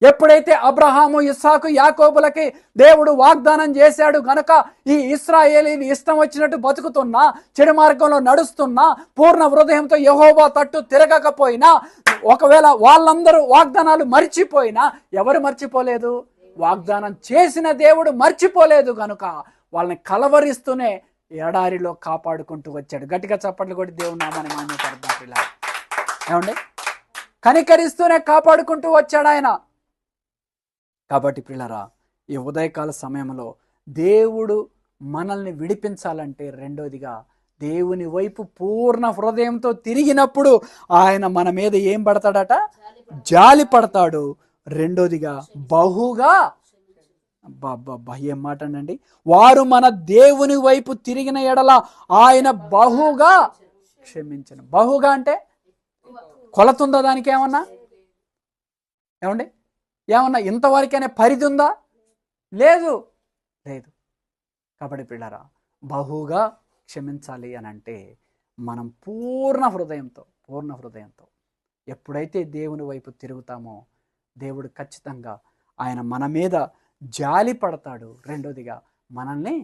ఎప్పుడైతే అబ్రహాము, ఇస్సాకు, యాకోబులకి దేవుడు వాగ్దానం చేశాడు గనుక ఈ ఇశ్రాయేలీని ఇష్టం వచ్చినట్టు బతుకుతున్నా, చెడు మార్గంలో నడుస్తున్నా, పూర్ణ హృదయంతో యెహోవా తట్టు తిరగకపోయినా, ఒకవేళ వాళ్ళందరూ వాగ్దానాలు మర్చిపోయినా, ఎవరు మర్చిపోలేదు? వాగ్దానం చేసిన దేవుడు మర్చిపోలేదు గనుక వాళ్ళని కలవరిస్తూనే ఎడారిలో కాపాడుకుంటూ వచ్చాడు. గట్టిగా చప్పట్లు కొట్టి దేవుని నామాన్ని మాన్యపడతారు. ఏమండి? కనికరిస్తూనే కాపాడుకుంటూ వచ్చాడు ఆయన. కాబట్టి పిల్లరా, ఈ ఉదయకాల సమయంలో దేవుడు మనల్ని విడిపించాలంటే రెండోదిగా దేవుని వైపు పూర్ణ హృదయంతో తిరిగినప్పుడు ఆయన మన మీద ఏం పడతాడట? జాలి పడతాడు. రెండోదిగా బహుగా, ఏం మాట అండి, వారు మన దేవుని వైపు తిరిగిన ఎడల ఆయన బహుగా క్షమించను. బహుగా అంటే కొలతుందా దానికి? ఏమన్నా ఏమండి, ఏమన్నా ఇంతవరకైనా పరిధి ఉందా? లేదు. కాబట్టి పిల్లరా, బహుగా క్షమించాలి అని అంటే మనం పూర్ణ హృదయంతో ఎప్పుడైతే దేవుని వైపు తిరుగుతామో దేవుడు ఖచ్చితంగా ఆయన మన మీద జాలి పడతాడు. రెండోదిగా మనల్ని